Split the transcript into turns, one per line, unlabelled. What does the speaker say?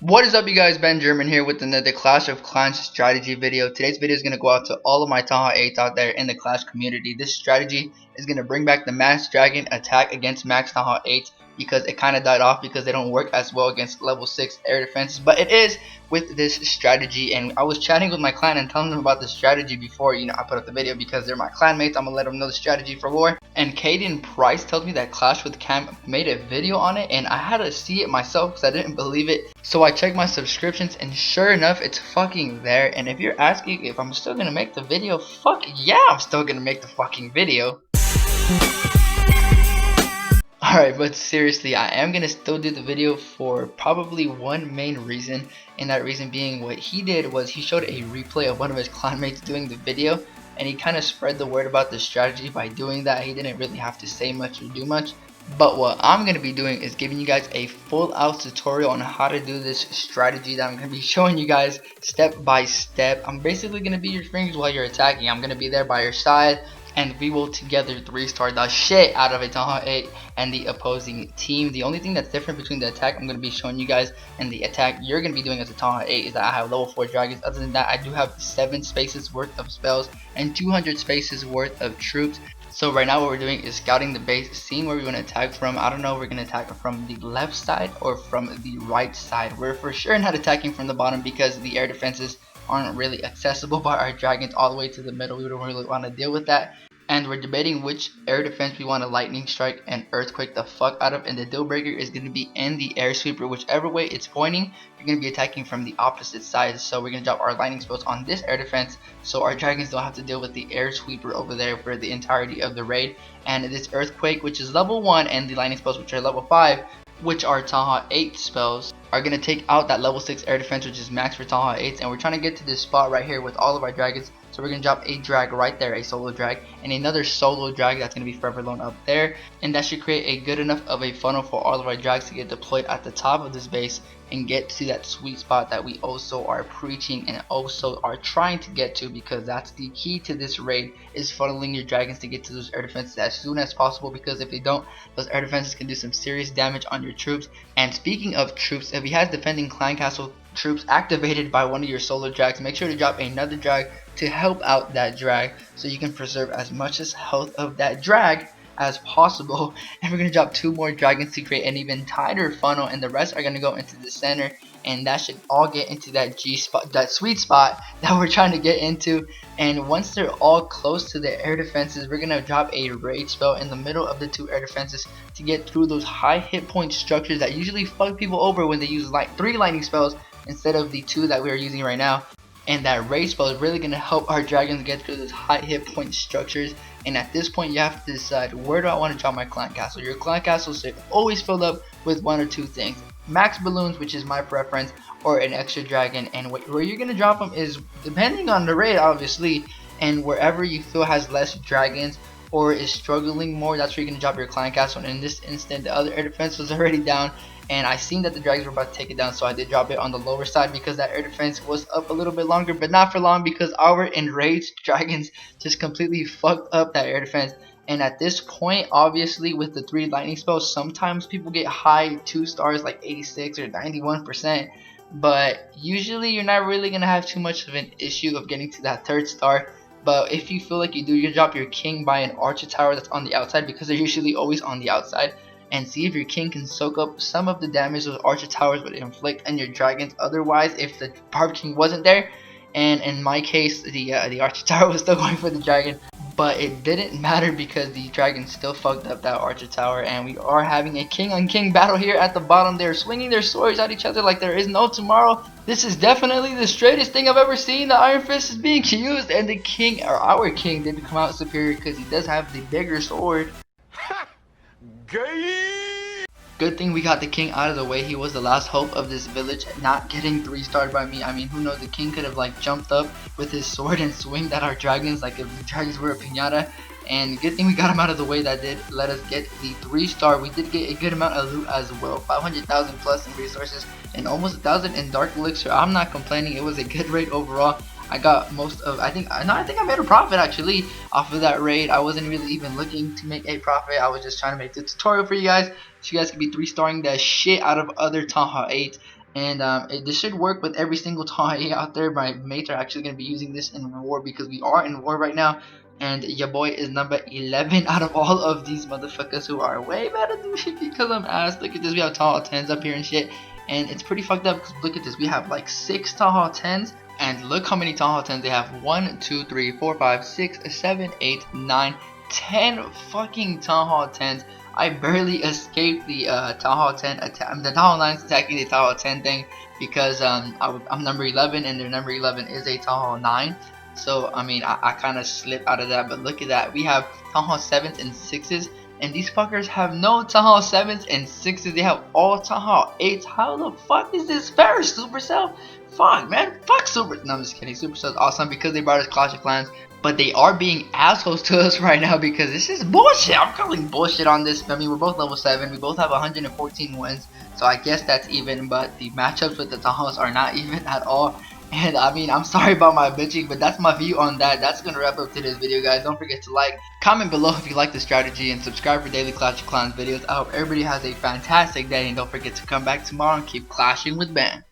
What is up, you guys? Ben German here with another Clash of Clans strategy video. Today's video is going to go out to all of my Taha 8s out there in the Clash community. This strategy is going to bring back the Max Dragon attack against Max Taha 8s because it kind of died off because they don't work as well against level 6 air defenses. But it is with this strategy, and I was chatting with my clan and telling them about the strategy before I put up the video because they're my clanmates. I'm going to let them know the strategy for lore. And Caden Price tells me that Clash with Cam made a video on it, and I had to see it myself because I didn't believe it. So I checked my subscriptions, and sure enough, it's fucking there. And if you're asking if I'm still gonna make the video, fuck yeah, I'm still gonna make the fucking video. Alright, but seriously, I am gonna still do the video for probably one main reason, and that reason being what he did was he showed a replay of one of his clanmates doing the video, and he kind of spread the word about the strategy by doing that. He didn't really have to say much or do much. But what I'm going to be doing is giving you guys a full out tutorial on how to do this strategy that I'm going to be showing you guys step by step. I'm basically going to be your fingers while you're attacking. I'm going to be there by your side, and we will together 3-star the shit out of a Taha 8 and the opposing team. The only thing that's different between the attack I'm going to be showing you guys and the attack you're going to be doing as a Taha 8 is that I have level 4 dragons. Other than that, I do have 7 spaces worth of spells and 200 spaces worth of troops. So right now what we're doing is scouting the base, seeing where we want to attack from. I don't know if we're going to attack from the left side or from the right side. We're for sure not attacking from the bottom because the air defenses aren't really accessible by our dragons all the way to the middle. We don't really want to deal with that. And we're debating which air defense we want to lightning strike and earthquake the fuck out of, and the deal breaker is going to be in the air sweeper. Whichever way it's pointing, you're going to be attacking from the opposite side. So we're going to drop our lightning spells on this air defense so our dragons don't have to deal with the air sweeper over there for the entirety of the raid. And this earthquake, which is level 1, and the lightning spells, which are level 5, which are Taha 8 spells, are going to take out that level 6 air defense, which is max for Taha 8s. And we're trying to get to this spot right here with all of our dragons. So we're going to drop a drag right there, a solo drag, and another solo drag that's going to be forever alone up there. And that should create a good enough of a funnel for all of our drags to get deployed at the top of this base and get to that sweet spot that we also are preaching and also are trying to get to, because that's the key to this raid, is funneling your dragons to get to those air defenses as soon as possible, because if they don't, those air defenses can do some serious damage on your troops. And speaking of troops, if he has defending clan castle troops activated by one of your solo drags, make sure to drop another drag to help out that drag so you can preserve as much as health of that drag as possible. And we're going to drop 2 more dragons to create an even tighter funnel, and the rest are going to go into the center, and that should all get into that G spot, that sweet spot that we're trying to get into. And once they're all close to the air defenses, we're going to drop a raid spell in the middle of the 2 air defenses to get through those high hit point structures that usually fuck people over when they use like 3 lightning spells instead of the 2 that we are using right now. And that raid spell is really going to help our dragons get through those high hit point structures. And at this point, you have to decide, where do I want to drop my clan castle? Your clan castle should always fill up with 1 or 2 things: max balloons, which is my preference, or an extra dragon. And where you're going to drop them is depending on the raid, obviously, and wherever you feel has less dragons or is struggling more, that's where you're going to drop your clan castle. And in this instant, the other air defense was already down, and I seen that the dragons were about to take it down, so I did drop it on the lower side because that air defense was up a little bit longer, but not for long, because our enraged dragons just completely fucked up that air defense. And at this point, obviously with the 3 lightning spells, sometimes people get high 2 stars like 86 or 91%, but usually you're not really gonna have too much of an issue of getting to that 3rd star. But if you feel like you do, you drop your king by an archer tower that's on the outside, because they're usually always on the outside, and see if your king can soak up some of the damage those archer towers would inflict on your dragons otherwise if the barb king wasn't there. And in my case, the archer tower was still going for the dragon, but it didn't matter because the dragon still fucked up that archer tower. And we are having a king on king battle here at the bottom. They're swinging their swords at each other like there is no tomorrow. This is definitely the straightest thing I've ever seen. The iron fist is being used, and the king, or our king, did come out superior because he does have the bigger sword. Good thing we got the king out of the way. He was the last hope of this village not getting 3-starred by me. I mean, who knows, the king could have like jumped up with his sword and swinged at our dragons like if the dragons were a piñata. And good thing we got him out of the way. That did let us get the 3-star. We did get a good amount of loot as well, 500,000 plus in resources and almost 1,000 in dark elixir. I'm not complaining. It was a good raid overall. I got most of, I think I made a profit actually off of that raid. I wasn't really even looking to make a profit. I was just trying to make the tutorial for you guys so you guys can be 3-starring the shit out of other Taha 8 And this should work with every single Taha out there. My mates are actually going to be using this in war because we are in war right now. And your boy is number 11 out of all of these motherfuckers who are way better than me because I'm ass. Look at this, we have Taha 10s up here and shit. And it's pretty fucked up because look at this, we have like 6 Taha 10s. And look how many Taha 10s they have. 1, 2, 3, 4, 5, 6, 7, 8, 9, 10 fucking Taha 10s. I barely escaped the Taha 10 attack. The Taha 9 is attacking the Taha 10 thing because I'm number 11 and their number 11 is a Taha 9. So I mean I kind of slipped out of that. But look at that, we have Taha 7s and 6s. And these fuckers have no Taha 7s and 6s. They have all Taha 8s. How the fuck is this fair, Supercell? Fuck, man. Fuck Super. No, I'm just kidding. Supercell's awesome because they brought us Clash of Clans. But they are being assholes to us right now because this is bullshit. I'm calling bullshit on this. I mean, we're both level 7. We both have 114 wins. So I guess that's even. But the matchups with the Tahas are not even at all. And I mean, I'm sorry about my bitching, but that's my view on that. That's going to wrap up today's video, guys. Don't forget to like, comment below if you like the strategy, and subscribe for daily Clash of Clans videos. I hope everybody has a fantastic day, and don't forget to come back tomorrow and keep clashing with Ben.